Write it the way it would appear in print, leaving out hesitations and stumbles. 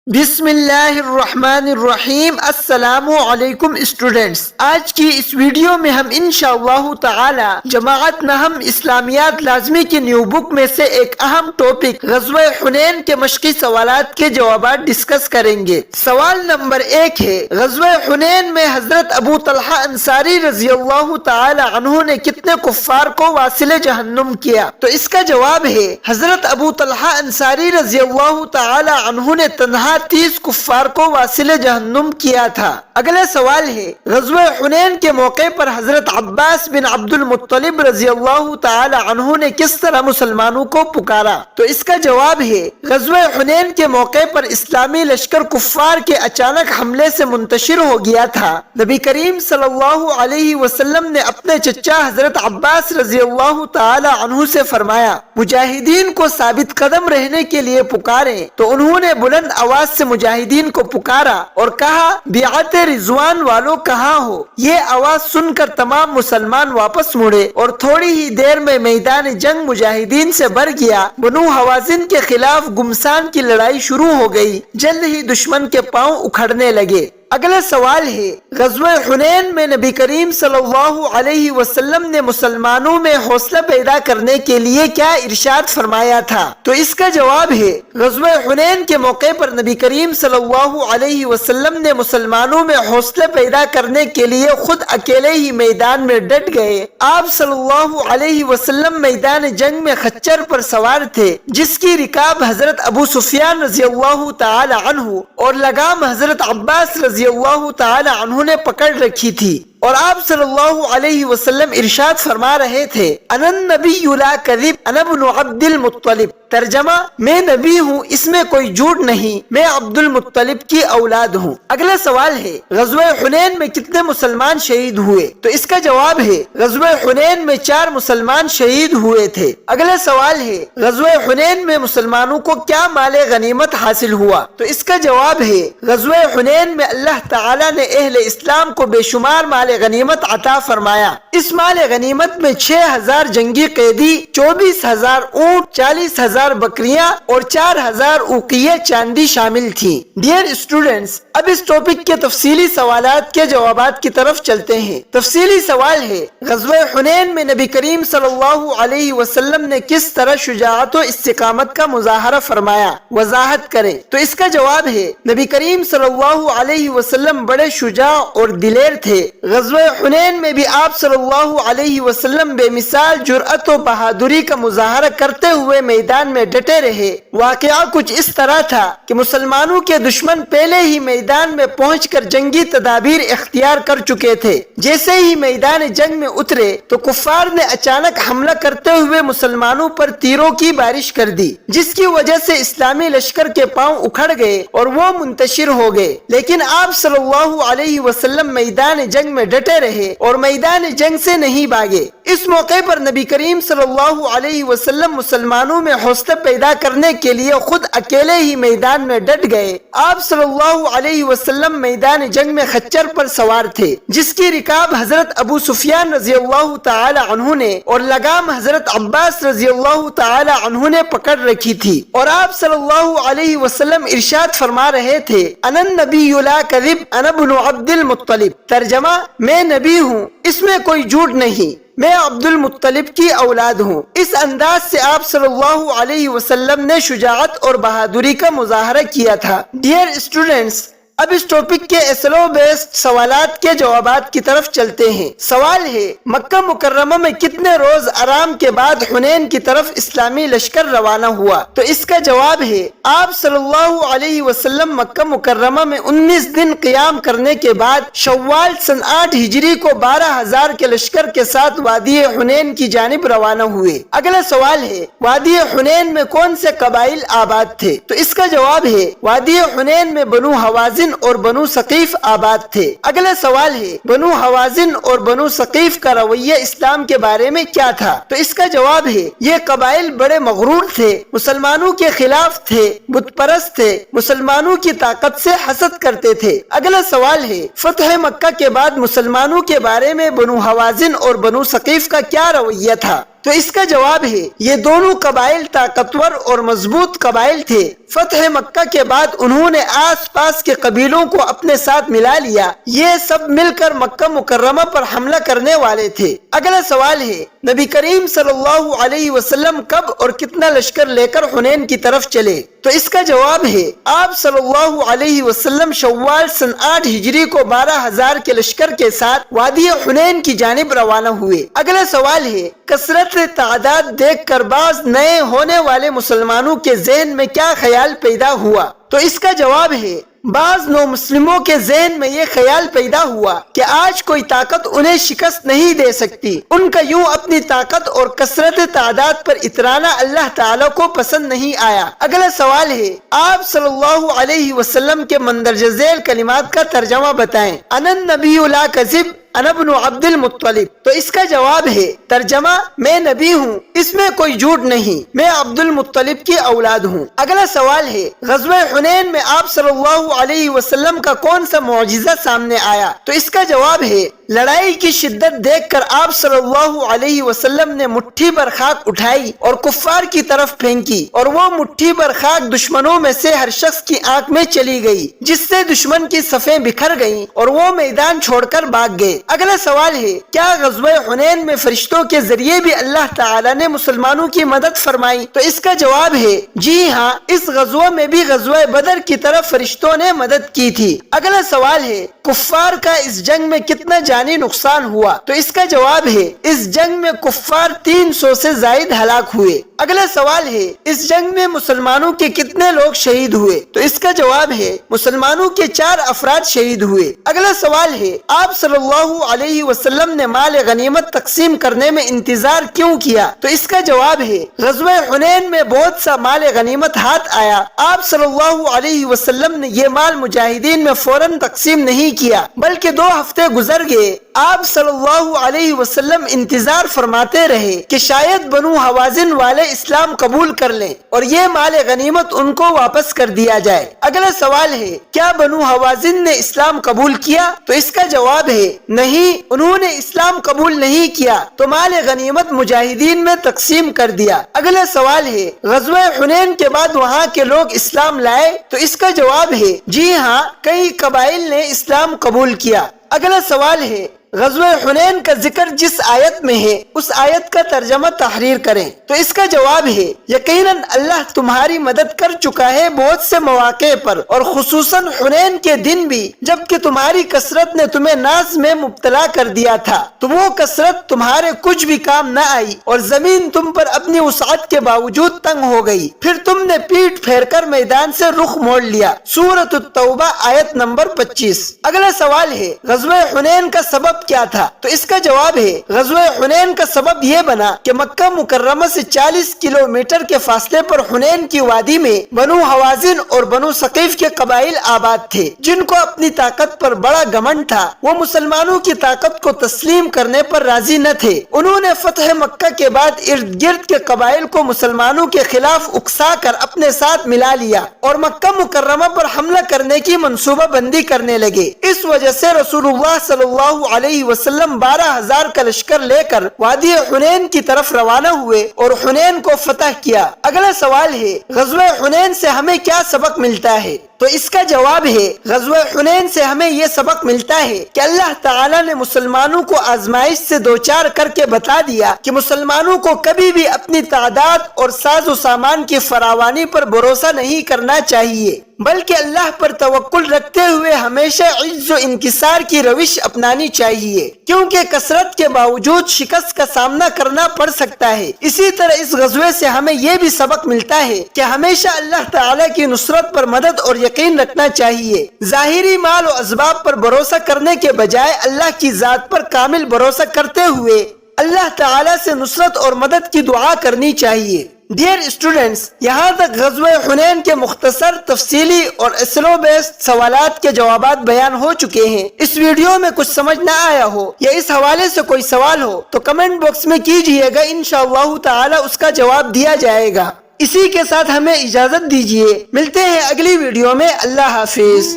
بسم اللہ الرحمن الرحیم۔ السلام علیکم اسٹوڈنٹس، آج کی اس ویڈیو میں ہم انشاءاللہ تعالی جماعت نہم اسلامیات لازمی کی نیو بک میں سے ایک اہم ٹاپک غزوہ حنین کے مشقی سوالات کے جوابات ڈسکس کریں گے۔ سوال نمبر 1 ہے، غزوہ حنین میں حضرت ابو طلحہ انصاری رضی اللہ تعالی عنہ نے کتنے کفار کو واصل جہنم کیا؟ تو اس کا جواب ہے حضرت ابو طلحہ انصاری رضی اللہ تعالی عنہ نے تنہا 30 کفار کو واصل جہنم کیا تھا۔ اگلا سوال ہے، غزوہ حنین کے موقع پر حضرت عباس بن عبد المطلب رضی اللہ تعالی عنہ نے کس طرح مسلمانوں کو پکارا؟ تو اس کا جواب ہے، غزوہ حنین کے موقع پر اسلامی لشکر کفار کے اچانک حملے سے منتشر ہو گیا تھا۔ نبی کریم صلی اللہ علیہ وسلم نے اپنے چچا حضرت عباس رضی اللہ تعالی عنہ سے فرمایا، مجاہدین کو ثابت قدم رہنے کے لیے پکاریں، تو انہوں نے بلند آواز سے مجاہدین کو پکارا اور کہا، بیعت رضوان والو کہاں ہو؟ یہ آواز سن کر تمام مسلمان واپس مڑے اور تھوڑی ہی دیر میں میدان جنگ مجاہدین سے بھر گیا۔ بنو حوازن کے خلاف گمسان کی لڑائی شروع ہو گئی، جلد ہی دشمن کے پاؤں اکھڑنے لگے۔ اگلا سوال ہے، غزوہ حنین میں نبی کریم صلی اللہ علیہ وسلم نے مسلمانوں میں حوصلہ پیدا کرنے کے لیے کیا ارشاد فرمایا تھا؟ تو اس کا جواب ہے، غزوہ حنین کے موقع پر نبی کریم صلی اللہ علیہ وسلم نے مسلمانوں میں حوصلہ پیدا کرنے کے لیے خود اکیلے ہی میدان میں ڈٹ گئے۔ آپ صلی اللہ علیہ وسلم میدان جنگ میں خچر پر سوار تھے، جس کی رکاب حضرت ابو سفیان رضی اللہ تعالی عنہ اور لگام حضرت عباس رضی اللہ تعالی عنہ نے پکڑ رکھی تھی، اور آپ صلی اللہ علیہ وسلم ارشاد فرما رہے تھے، انا النبی لا کذب انا ابن عبد المطلب۔ ترجمہ، میں نبی ہوں، اس میں کوئی جھوٹ نہیں، میں عبد المطلب کی اولاد ہوں۔ اگلا سوال ہے، غزوہ حنین میں کتنے مسلمان شہید ہوئے؟ تو اس کا جواب ہے، غزوہ حنین میں 4 مسلمان شہید ہوئے تھے۔ اگلا سوال ہے، غزوہ حنین میں مسلمانوں کو کیا مال غنیمت حاصل ہوا؟ تو اس کا جواب ہے، غزوہ حنین میں اللہ تعالی نے اہل اسلام کو بے شمار مال غنیمت عطا فرمایا۔ اس مال غنیمت میں 6000 جنگی قیدی، 24000 اونٹ، 40000 بکریاں اور 4000 اوقیہ چاندی شامل تھیں۔ ڈیئر اسٹوڈنٹس، اب اس ٹاپک کے تفصیلی سوالات کے جوابات کی طرف چلتے ہیں۔ تفصیلی سوال ہے، غزوہ حنین میں نبی کریم صلی اللہ علیہ وسلم نے کس طرح شجاعت و استقامت کا مظاہرہ فرمایا؟ وضاحت کریں۔ تو اس کا جواب ہے، نبی کریم صلی اللہ علیہ وسلم بڑے شجاع اور دلیر تھے۔ غزوہ حنین میں بھی آپ صلی اللہ علیہ وسلم بے مثال جرأت و بہادری کا مظاہرہ کرتے ہوئے میدان میں ڈٹے رہے۔ واقعہ کچھ اس طرح تھا کہ مسلمانوں کے دشمن پہلے ہی میدان میں پہنچ کر جنگی تدابیر اختیار کر چکے تھے۔ جیسے ہی میدان جنگ میں اترے تو کفار نے اچانک حملہ کرتے ہوئے مسلمانوں پر تیروں کی بارش کر دی، جس کی وجہ سے اسلامی لشکر کے پاؤں اکھڑ گئے اور وہ منتشر ہو گئے۔ لیکن آپ صلی اللہ علیہ وسلم میدان جنگ میں ڈٹے رہے اور میدان جنگ سے نہیں بھاگے۔ اس موقع پر نبی کریم صلی اللہ علیہ وسلم مسلمانوں میں حوصلہ پیدا کرنے کے لیے خود اکیلے ہی میدان میں ڈٹ گئے۔ آپ صلی اللہ علیہ وسلم میدان جنگ میں خچر پر سوار تھے، جس کی رکاب حضرت ابو سفیان رضی اللہ تعالی عنہ نے اور لگام حضرت عباس رضی اللہ تعالی عنہ نے پکڑ رکھی تھی، اور آپ صلی اللہ علیہ وسلم ارشاد فرما رہے تھے، انا النبی لا کذب انا ابن عبد المطلب۔ ترجمہ، میں نبی ہوں، اس میں کوئی جھوٹ نہیں، میں عبد المطلب کی اولاد ہوں۔ اس انداز سے آپ صلی اللہ علیہ وسلم نے شجاعت اور بہادری کا مظاہرہ کیا تھا۔ ڈیئر اسٹوڈنٹس، اب اس ٹاپک کے ایسلو بیسڈ سوالات کے جوابات کی طرف چلتے ہیں۔ سوال ہے، مکہ مکرمہ میں کتنے روز آرام کے بعد حنین کی طرف اسلامی لشکر روانہ ہوا؟ تو اس کا جواب ہے، آپ صلی اللہ علیہ وسلم مکہ مکرمہ میں 19 دن قیام کرنے کے بعد شوال سن 8 ہجری کو 12000 کے لشکر کے ساتھ وادی حنین کی جانب روانہ ہوئے۔ اگلا سوال ہے، وادی حنین میں کون سے قبائل آباد تھے؟ تو اس کا جواب ہے، وادی حنین میں بنو حوازن اور بنو ثقیف آباد تھے۔ اگلا سوال ہے، بنو حوازن اور بنو ثقیف کا رویہ اسلام کے بارے میں کیا تھا؟ تو اس کا جواب ہے، یہ قبائل بڑے مغرور تھے، مسلمانوں کے خلاف تھے، بت پرست تھے، مسلمانوں کی طاقت سے حسد کرتے تھے۔ اگلا سوال ہے، فتح مکہ کے بعد مسلمانوں کے بارے میں بنو حوازن اور بنو ثقیف کا کیا رویہ تھا؟ تو اس کا جواب ہے یہ دونوں قبائل طاقتور اور مضبوط قبائل تھے۔ فتح مکہ کے بعد انہوں نے آس پاس کے قبیلوں کو اپنے ساتھ ملا لیا، یہ سب مل کر مکہ مکرمہ پر حملہ کرنے والے تھے۔ اگلا سوال ہے نبی کریم صلی اللہ علیہ وسلم کب اور کتنا لشکر لے کر حنین کی طرف چلے؟ تو اس کا جواب ہے آپ صلی اللہ علیہ وسلم شوال سن 8 ہجری کو 12,000 کے لشکر کے ساتھ وادی حنین کی جانب روانہ ہوئے۔ اگلا سوال ہے کثرت تعداد دیکھ کر بعض نئے ہونے والے مسلمانوں کے ذہن میں کیا خیال پیدا ہوا؟ تو اس کا جواب ہے بعض نو مسلموں کے ذہن میں یہ خیال پیدا ہوا کہ آج کوئی طاقت انہیں شکست نہیں دے سکتی۔ ان کا یوں اپنی طاقت اور کثرت تعداد پر اترانا اللہ تعالیٰ کو پسند نہیں آیا۔ اگلا سوال ہے آپ صلی اللہ علیہ وسلم کے مندرجہ ذیل کلمات کا ترجمہ بتائیں۔ انا النبی لا کذب انا ابن عبد المطلب۔ تو اس کا جواب ہے ترجمہ میں نبی ہوں، اس میں کوئی جھوٹ نہیں، میں عبد المطلب کی اولاد ہوں۔ اگلا سوال ہے غزوہ حنین میں آپ صلی اللہ علیہ وسلم کا کون سا معجزہ سامنے آیا؟ تو اس کا جواب ہے لڑائی کی شدت دیکھ کر آپ صلی اللہ علیہ وسلم نے مٹھی بھر خاک اٹھائی اور کفار کی طرف پھینکی، اور وہ مٹھی بھر خاک دشمنوں میں سے ہر شخص کی آنکھ میں چلی گئی، جس سے دشمن کی صفیں بکھر گئیں اور وہ میدان چھوڑ کر بھاگ گئے۔ اگلا سوال ہے کیا غزوہ حنین میں فرشتوں کے ذریعے بھی اللہ تعالیٰ نے مسلمانوں کی مدد فرمائی؟ تو اس کا جواب ہے جی ہاں، اس غزوہ میں بھی غزوہ بدر کی طرف فرشتوں نے مدد کی تھی۔ اگلا سوال ہے کفار کا اس جنگ میں کتنا جانی نقصان ہوا؟ تو اس کا جواب ہے اس جنگ میں کفار 300 سے زائد ہلاک ہوئے۔ اگلا سوال ہے اس جنگ میں مسلمانوں کے کتنے لوگ شہید ہوئے؟ تو اس کا جواب ہے مسلمانوں کے 4 افراد شہید ہوئے۔ اگلا سوال ہے آپ صلی اللہ علیہ وسلم نے مال غنیمت تقسیم کرنے میں انتظار کیوں کیا؟ تو اس کا جواب ہے غزوہ حنین میں بہت سا مال غنیمت ہاتھ آیا، آپ صلی اللہ علیہ وسلم نے یہ مال مجاہدین میں فوراً تقسیم نہیں کیا، بلکہ 2 ہفتے گزر گئے۔ آپ صلی اللہ علیہ وسلم انتظار فرماتے رہے کہ شاید بنو حوازن والے اسلام قبول کر لیں اور یہ مال غنیمت ان کو واپس کر دیا جائے۔ اگلا سوال ہے کیا بنو حوازن نے اسلام قبول کیا؟ تو اس کا جواب ہے نہیں، انہوں نے اسلام قبول نہیں کیا، تو مال غنیمت مجاہدین میں تقسیم کر دیا۔ اگلا سوال ہے غزوہ حنین کے بعد وہاں کے لوگ اسلام لائے؟ تو اس کا جواب ہے جی ہاں، کئی قبائل نے اسلام قبول کیا۔ اگلا سوال ہے غزوہ حنین کا ذکر جس آیت میں ہے اس آیت کا ترجمہ تحریر کریں۔ تو اس کا جواب ہے یقیناً اللہ تمہاری مدد کر چکا ہے بہت سے مواقع پر، اور خصوصاً حنین کے دن بھی، جبکہ تمہاری کثرت نے تمہیں ناز میں مبتلا کر دیا تھا، تو وہ کثرت تمہارے کچھ بھی کام نہ آئی اور زمین تم پر اپنی وسعت کے باوجود تنگ ہو گئی، پھر تم نے پیٹ پھیر کر میدان سے رخ موڑ لیا۔ سورۃ التوبہ آیت نمبر 25۔ اگلا سوال ہے غزوہ حنین کا سبب کیا تھا؟ تو اس کا جواب ہے غزوہ حنین کا سبب یہ بنا کہ مکہ مکرمہ سے 40 کلومیٹر کے فاصلے پر حنین کی وادی میں بنو حوازن اور بنو ثقیف کے قبائل آباد تھے، جن کو اپنی طاقت پر بڑا گھمنڈ تھا۔ وہ مسلمانوں کی طاقت کو تسلیم کرنے پر راضی نہ تھے۔ انہوں نے فتح مکہ کے بعد ارد گرد کے قبائل کو مسلمانوں کے خلاف اکسا کر اپنے ساتھ ملا لیا اور مکہ مکرمہ پر حملہ کرنے کی منصوبہ بندی کرنے لگے۔ اس وجہ سے رسول اللہ صلی اللہ علیہ وسلم 12,000 کا لشکر لے کر وادی حنین کی طرف روانہ ہوئے اور حنین کو فتح کیا۔ اگلا سوال ہے غزوہ حنین سے ہمیں کیا سبق ملتا ہے؟ تو اس کا جواب ہے غزوہ حنین سے ہمیں یہ سبق ملتا ہے کہ اللہ تعالیٰ نے مسلمانوں کو آزمائش سے دوچار کر کے بتا دیا کہ مسلمانوں کو کبھی بھی اپنی تعداد اور ساز و سامان کی فراوانی پر بھروسہ نہیں کرنا چاہیے، بلکہ اللہ پر توکل رکھتے ہوئے ہمیشہ عجز و انکسار کی روش اپنانی چاہیے، کیونکہ کثرت کے باوجود شکست کا سامنا کرنا پڑ سکتا ہے۔ اسی طرح اس غزوے سے ہمیں یہ بھی سبق ملتا ہے کہ ہمیشہ اللہ تعالیٰ کی نصرت پر مدد اور یقین رکھنا چاہیے، ظاہری مال و اسباب پر بھروسہ کرنے کے بجائے اللہ کی ذات پر کامل بھروسہ کرتے ہوئے اللہ تعالیٰ سے نصرت اور مدد کی دعا کرنی چاہیے۔ ڈیئر اسٹوڈنٹس، یہاں تک غزوہ حنین کے مختصر، تفصیلی اور اسلو بیسڈ سوالات کے جوابات بیان ہو چکے ہیں۔ اس ویڈیو میں کچھ سمجھ نہ آیا ہو یا اس حوالے سے کوئی سوال ہو تو کمنٹ باکس میں کیجئے گا، انشاءاللہ تعالی اس کا جواب دیا جائے گا۔ اسی کے ساتھ ہمیں اجازت دیجیے، ملتے ہیں اگلی ویڈیو میں۔ اللہ حافظ۔